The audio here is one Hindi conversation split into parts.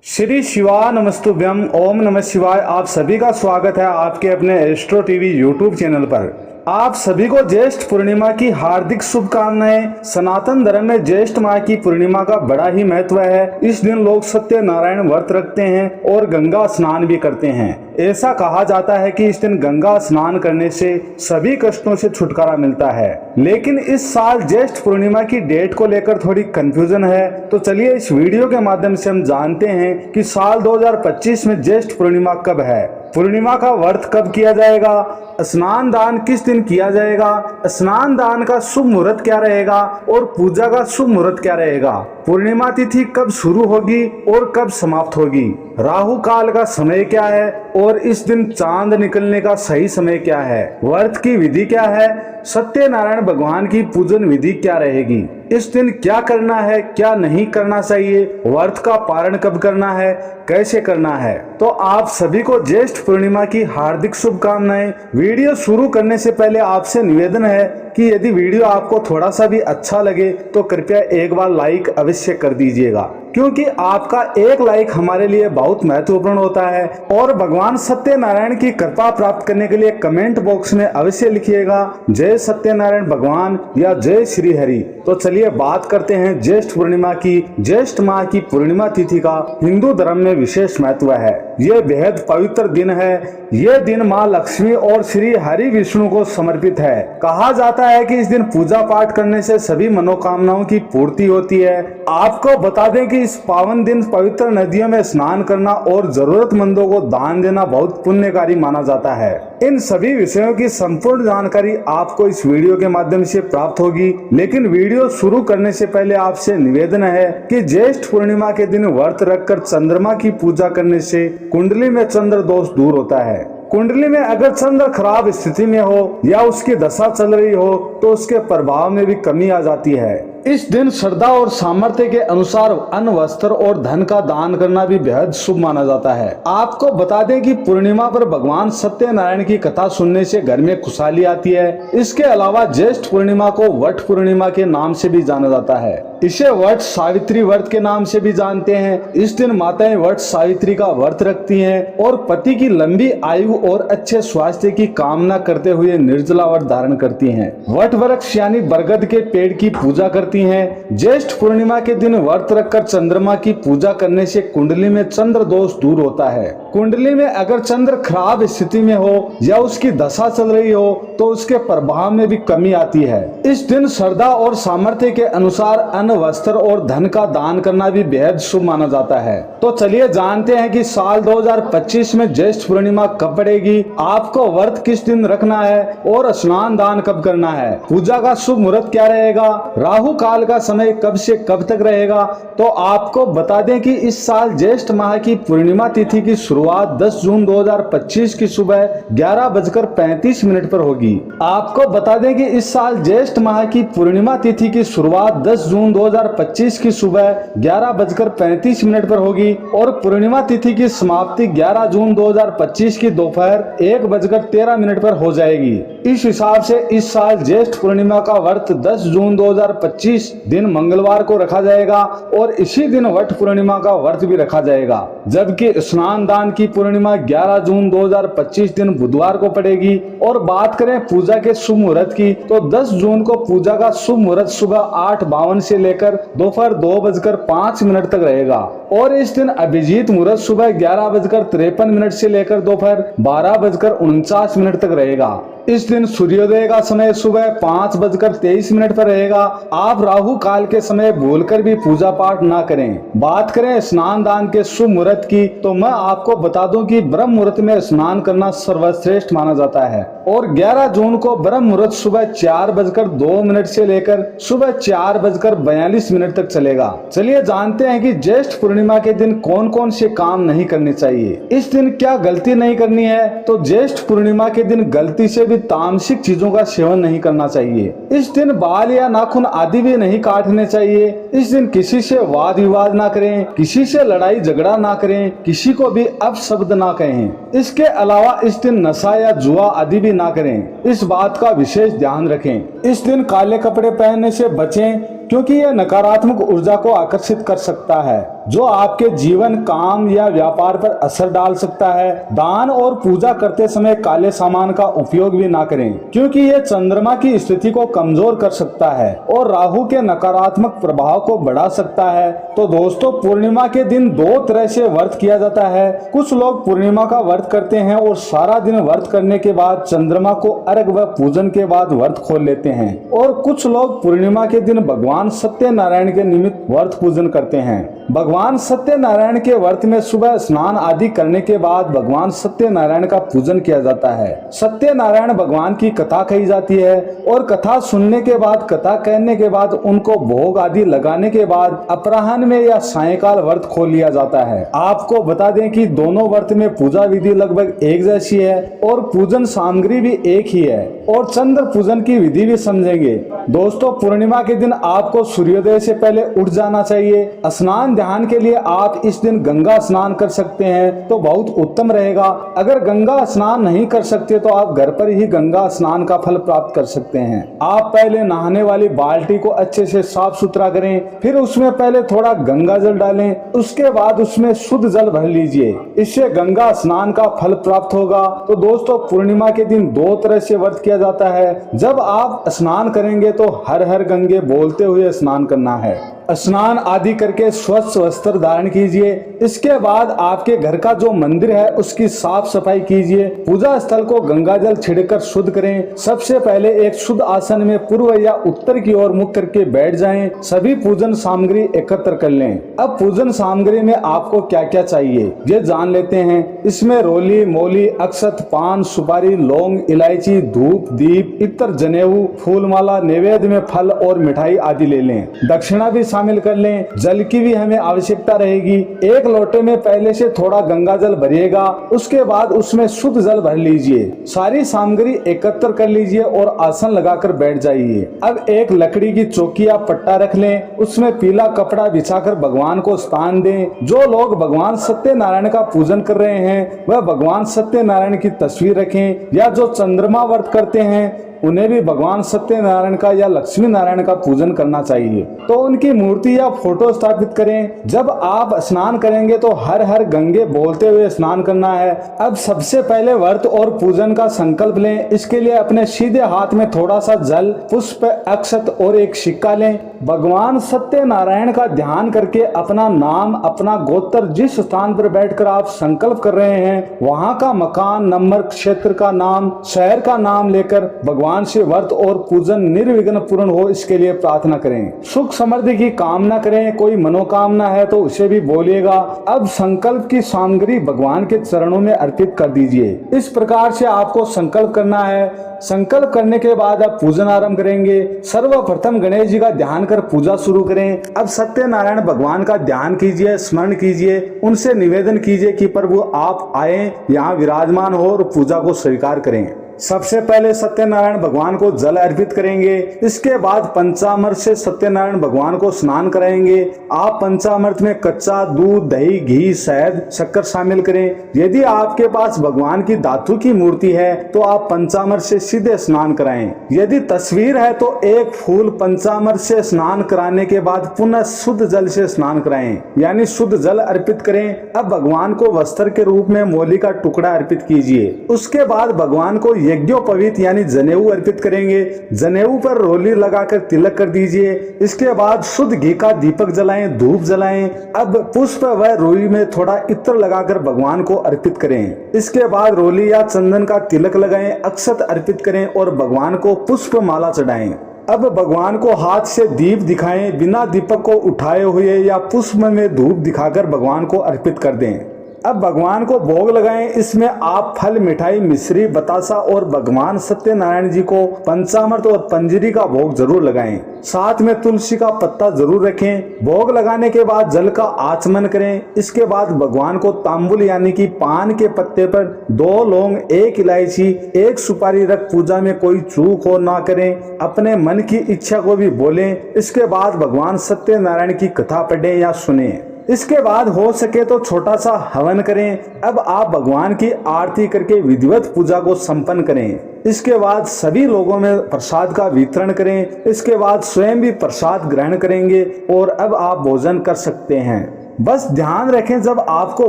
श्री शिवा नमस्तुभ्यम ओम नमः शिवाय। आप सभी का स्वागत है आपके अपने एस्ट्रो टीवी यूट्यूब चैनल पर। आप सभी को ज्येष्ठ पूर्णिमा की हार्दिक शुभकामनाएं। सनातन धर्म में ज्येष्ठ माह की पूर्णिमा का बड़ा ही महत्व है। इस दिन लोग सत्यनारायण व्रत रखते हैं और गंगा स्नान भी करते हैं। ऐसा कहा जाता है कि इस दिन गंगा स्नान करने से सभी कष्टों से छुटकारा मिलता है। लेकिन इस साल ज्येष्ठ पूर्णिमा की डेट को लेकर थोड़ी कंफ्यूजन है। तो चलिए इस वीडियो के माध्यम से हम जानते हैं कि साल 2025 में ज्येष्ठ पूर्णिमा कब है, पूर्णिमा का व्रत कब किया जाएगा, स्नान दान किस दिन किया जाएगा, स्नान दान का शुभ मुहूर्त क्या रहेगा और पूजा का शुभ मुहूर्त क्या रहेगा, पूर्णिमा तिथि कब शुरू होगी और कब समाप्त होगी, राहु काल का समय क्या है और इस दिन चांद निकलने का सही समय क्या है, व्रत की विधि क्या है, सत्यनारायण भगवान की पूजन विधि क्या रहेगी, इस दिन क्या करना है क्या नहीं करना चाहिए, व्रत का पारण कब करना है, कैसे करना है। तो आप सभी को ज्येष्ठ पूर्णिमा की हार्दिक शुभकामनाएं। वीडियो शुरू करने से पहले आपसे निवेदन है कि यदि वीडियो आपको थोड़ा सा भी अच्छा लगे तो कृपया एक बार लाइक अवश्य कर दीजिएगा, क्योंकि आपका एक लाइक हमारे लिए बहुत महत्वपूर्ण होता है। और भगवान सत्यनारायण की कृपा प्राप्त करने के लिए कमेंट बॉक्स में अवश्य लिखिएगा जय सत्यनारायण भगवान या जय श्री हरि। तो चलिए बात करते हैं ज्येष्ठ पूर्णिमा की। ज्येष्ठ माह की पूर्णिमा तिथि का हिंदू धर्म में विशेष महत्व है। ये बेहद पवित्र दिन है। ये दिन माँ लक्ष्मी और श्री हरि विष्णु को समर्पित है। कहा जाता है कि इस दिन पूजा पाठ करने से सभी मनोकामनाओं की पूर्ति होती है। आपको बता दें कि इस पावन दिन पवित्र नदियों में स्नान करना और जरूरतमंदों को दान देना बहुत पुण्यकारी माना जाता है। इन सभी विषयों की संपूर्ण जानकारी आपको इस वीडियो के माध्यम से प्राप्त होगी। लेकिन वीडियो शुरू करने से पहले आपसे निवेदन है कि ज्येष्ठ पूर्णिमा के दिन व्रत रखकर चंद्रमा की पूजा करने से कुंडली में चंद्र दोष दूर होता है। कुंडली में अगर चंद्र खराब स्थिति में हो या उसकी दशा चल रही हो तो उसके प्रभाव में भी कमी आ जाती है। इस दिन श्रद्धा और सामर्थ्य के अनुसार अन्न, वस्त्र और धन का दान करना भी बेहद शुभ माना जाता है। आपको बता दें कि पूर्णिमा पर भगवान सत्यनारायण की कथा सुनने से घर में खुशहाली आती है। इसके अलावा ज्येष्ठ पूर्णिमा को वट पूर्णिमा के नाम से भी जाना जाता है। इसे वट सावित्री व्रत के नाम से भी जानते हैं। इस दिन माताएं वट सावित्री का व्रत रखती हैं और पति की लंबी आयु और अच्छे स्वास्थ्य की कामना करते हुए निर्जला व्रत धारण करती हैं। वट वृक्ष यानी बरगद के पेड़ की पूजा करती हैं। ज्येष्ठ पूर्णिमा के दिन व्रत रखकर चंद्रमा की पूजा करने से कुंडली में चंद्र दोष दूर होता है। कुंडली में अगर चंद्र खराब स्थिति में हो या उसकी दशा चल रही हो तो उसके प्रभाव में भी कमी आती है। इस दिन श्रद्धा और सामर्थ्य के अनुसार अन्न, वस्त्र और धन का दान करना भी बेहद शुभ माना जाता है। तो चलिए जानते हैं कि साल 2025 में ज्येष्ठ पूर्णिमा कब पड़ेगी, आपको व्रत किस दिन रखना है और स्नान दान कब करना है, पूजा का शुभ मुहूर्त क्या रहेगा, राहु काल का समय कब से कब तक रहेगा। तो आपको बता दें कि इस साल ज्येष्ठ माह की पूर्णिमा तिथि की शुरुआत 10 जून 2025 की सुबह 11:35 पर होगी। आपको बता दें कि इस साल ज्येष्ठ माह की पूर्णिमा तिथि की शुरुआत 10 जून 2025 की सुबह 11:35 पर होगी और पूर्णिमा तिथि की समाप्ति 11 जून 2025 की दोपहर 1:13 पर हो जाएगी। इस हिसाब से इस साल ज्येष्ठ पूर्णिमा का व्रत 10 जून 2025 दिन मंगलवार को रखा जाएगा और इसी दिन वट पूर्णिमा का व्रत भी रखा जाएगा। जबकि स्नान दान की पूर्णिमा 11 जून 2025 दिन बुधवार को पड़ेगी। और बात करें पूजा के शुभ मुहूर्त की तो 10 जून को पूजा का शुभ मुहूर्त सुबह 8:52 से लेकर दोपहर 2:05 तक रहेगा और इस दिन अभिजीत मुहूर्त सुबह 11:53 से लेकर दोपहर 12:49 तक रहेगा। इस दिन सूर्योदय का समय सुबह 5:23 पर रहेगा। आप राहु काल के समय भूलकर भी पूजा पाठ ना करें। बात करें स्नान दान के शुभ मुहूर्त की तो मैं आपको बता दूं कि ब्रह्म मुहूर्त में स्नान करना सर्वश्रेष्ठ माना जाता है और 11 जून को ब्रह्म मुहूर्त सुबह 4:02 से लेकर सुबह 4:42 तक चलेगा। चलिए जानते हैं कि ज्येष्ठ पूर्णिमा के दिन कौन कौन से काम नहीं करने चाहिए। इस दिन क्या गलती नहीं करनी है तो ज्येष्ठ पूर्णिमा के दिन गलती से तामसिक चीजों का सेवन नहीं करना चाहिए। इस दिन बाल या नाखून आदि भी नहीं काटने चाहिए। इस दिन किसी से वाद विवाद ना करें, किसी से लड़ाई झगड़ा ना करें, किसी को भी अपशब्द ना कहें। इसके अलावा इस दिन नशा या जुआ आदि भी ना करें। इस बात का विशेष ध्यान रखें। इस दिन काले कपड़े पहनने से बचें क्योंकि यह नकारात्मक ऊर्जा को आकर्षित कर सकता है। जो आपके जीवन, काम या व्यापार पर असर डाल सकता है। दान और पूजा करते समय काले सामान का उपयोग भी ना करें, क्योंकि ये चंद्रमा की स्थिति को कमजोर कर सकता है और राहु के नकारात्मक प्रभाव को बढ़ा सकता है। तो दोस्तों, पूर्णिमा के दिन दो तरह से व्रत किया जाता है। कुछ लोग पूर्णिमा का व्रत करते हैं और सारा दिन व्रत करने के बाद चंद्रमा को अर्घ व पूजन के बाद व्रत खोल लेते हैं, और कुछ लोग पूर्णिमा के दिन भगवान सत्यनारायण के निमित्त व्रत पूजन करते हैं। भगवान सत्यनारायण के व्रत में सुबह स्नान आदि करने के बाद भगवान सत्यनारायण का पूजन किया जाता है। सत्यनारायण भगवान की कथा कही जाती है और कथा सुनने के बाद, कथा कहने के बाद उनको भोग आदि लगाने के बाद अपराह्न में या सायंकाल व्रत खोल लिया जाता है। आपको बता दें कि दोनों व्रत में पूजा विधि लगभग एक जैसी है और पूजन सामग्री भी एक ही है, और चंद्र पूजन की विधि भी समझेंगे। दोस्तों, पूर्णिमा के दिन आपको सूर्योदय से पहले उठ जाना चाहिए। स्नान ध्यान के लिए आप इस दिन गंगा स्नान कर सकते हैं तो बहुत उत्तम रहेगा। अगर गंगा स्नान नहीं कर सकते तो आप घर पर ही गंगा स्नान का फल प्राप्त कर सकते हैं। आप पहले नहाने वाली बाल्टी को अच्छे से साफ सुथरा करें, फिर उसमें पहले थोड़ा गंगा जल डालें, उसके बाद उसमें शुद्ध जल भर लीजिए। इससे गंगा स्नान का फल प्राप्त होगा। तो दोस्तों, पूर्णिमा के दिन दो तरह से व्रत किया जाता है। जब आप स्नान करेंगे तो हर हर गंगे बोलते हुए स्नान करना है। स्नान आदि करके स्वच्छ वस्त्र धारण कीजिए। इसके बाद आपके घर का जो मंदिर है उसकी साफ सफाई कीजिए। पूजा स्थल को गंगा जल छिड़कर शुद्ध करें। सबसे पहले एक शुद्ध आसन में पूर्व या उत्तर की ओर मुख करके बैठ जाएं। सभी पूजन सामग्री एकत्र कर लें। अब पूजन सामग्री में आपको क्या क्या चाहिए ये जान लेते हैं। इसमें रोली, मोली, अक्षत, पान, सुपारी, लौंग, इलायची, धूप, दीप, इत्र, जनेऊ, फूलमाला, नैवेद्य में फल और मिठाई आदि ले लें। दक्षिणा भी शामिल कर लें। जल की भी हमें आवश्यकता रहेगी। एक लोटे में पहले से थोड़ा गंगा जल भरिएगा, उसके बाद उसमें शुद्ध जल भर लीजिए। सारी सामग्री एकत्र कर लीजिए और आसन लगाकर बैठ जाइए। अब एक लकड़ी की चौकी या पट्टा रख लें, उसमें पीला कपड़ा बिछाकर भगवान को स्थान दें। जो लोग भगवान सत्यनारायण का पूजन कर रहे हैं वह भगवान सत्यनारायण की तस्वीर रखें, या जो चंद्रमा व्रत करते हैं उन्हें भी भगवान सत्यनारायण का या लक्ष्मी नारायण का पूजन करना चाहिए। तो उनकी मूर्ति या फोटो स्थापित करें। जब आप स्नान करेंगे तो हर हर गंगे बोलते हुए स्नान करना है। अब सबसे पहले व्रत और पूजन का संकल्प लें। इसके लिए अपने सीधे हाथ में थोड़ा सा जल, पुष्प, अक्षत और एक सिक्का लें। भगवान सत्यनारायण का ध्यान करके अपना नाम, अपना गोत्र, जिस स्थान पर बैठकर आप संकल्प कर रहे हैं वहां का मकान नंबर, क्षेत्र का नाम, शहर का नाम लेकर भगवान से व्रत और पूजन निर्विघ्न पूर्ण हो इसके लिए प्रार्थना करें। सुख समृद्धि की कामना करें। कोई मनोकामना है तो उसे भी बोलिएगा। अब संकल्प की सामग्री भगवान के चरणों में अर्पित कर दीजिए। इस प्रकार से आपको संकल्प करना है। संकल्प करने के बाद आप पूजन आरंभ करेंगे। सर्वप्रथम गणेश जी का ध्यान कर पूजा शुरू करें। अब सत्यनारायण भगवान का ध्यान कीजिए, स्मरण कीजिए, उनसे निवेदन कीजिए कि प्रभु आप आए, यहाँ विराजमान हो और पूजा को स्वीकार करें। सबसे पहले सत्यनारायण भगवान को जल अर्पित करेंगे। इसके बाद पंचामृत से सत्यनारायण भगवान को स्नान कराएंगे। आप पंचामृत में कच्चा दूध, दही, घी, शहद, शक्कर शामिल करें। यदि आपके पास भगवान की धातु की मूर्ति है तो आप पंचामृत से सीधे स्नान कराएं। यदि तस्वीर है तो एक फूल पंचामृत से स्नान कराने के बाद पुनः शुद्ध जल से स्नान कराएं, यानी शुद्ध जल अर्पित करें। अब भगवान को वस्त्र के रूप में मोली का टुकड़ा अर्पित कीजिए। उसके बाद भगवान को यज्ञोपवीत यानी जनेऊ अर्पित करेंगे। जनेऊ पर रोली लगाकर तिलक कर दीजिए। इसके बाद शुद्ध घी का दीपक जलाएं, धूप जलाएं। अब पुष्प व रुई में थोड़ा इत्र लगाकर भगवान को अर्पित करें। इसके बाद रोली या चंदन का तिलक लगाएं, अक्षत अर्पित करें और भगवान को पुष्प माला चढ़ाएं। अब भगवान को हाथ से दीप दिखाएं। बिना दीपक को उठाए हुए या पुष्प में धूप दिखाकर भगवान को अर्पित कर दें। अब भगवान को भोग लगाएं। इसमें आप फल, मिठाई, मिश्री, बतासा और भगवान सत्यनारायण जी को पंचामृत और पंजीरी का भोग जरूर लगाएं। साथ में तुलसी का पत्ता जरूर रखें। भोग लगाने के बाद जल का आचमन करें। इसके बाद भगवान को तांबुल यानी कि पान के पत्ते पर 2 लौंग, 1 इलायची, 1 सुपारी रख पूजा में कोई चूक हो ना करें। अपने मन की इच्छा को भी बोलें। इसके बाद भगवान सत्यनारायण की कथा पढ़ें या सुने। इसके बाद हो सके तो छोटा सा हवन करें। अब आप भगवान की आरती करके विधिवत पूजा को संपन्न करें। इसके बाद सभी लोगों में प्रसाद का वितरण करें। इसके बाद स्वयं भी प्रसाद ग्रहण करेंगे और अब आप भोजन कर सकते हैं। बस ध्यान रखें, जब आपको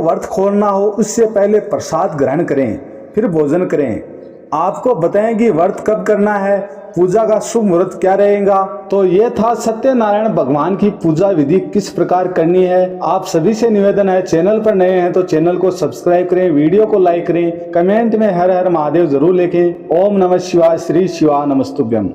व्रत खोलना हो उससे पहले प्रसाद ग्रहण करें, फिर भोजन करें। आपको बताएं कि व्रत कब करना है, पूजा का शुभ मुहूर्त क्या रहेगा। तो ये था सत्यनारायण भगवान की पूजा विधि किस प्रकार करनी है। आप सभी से निवेदन है, चैनल पर नए हैं तो चैनल को सब्सक्राइब करें, वीडियो को लाइक करें, कमेंट में हर हर महादेव जरूर लिखें। ओम नमः शिवाय, श्री शिवा नमस्तुभ्यम।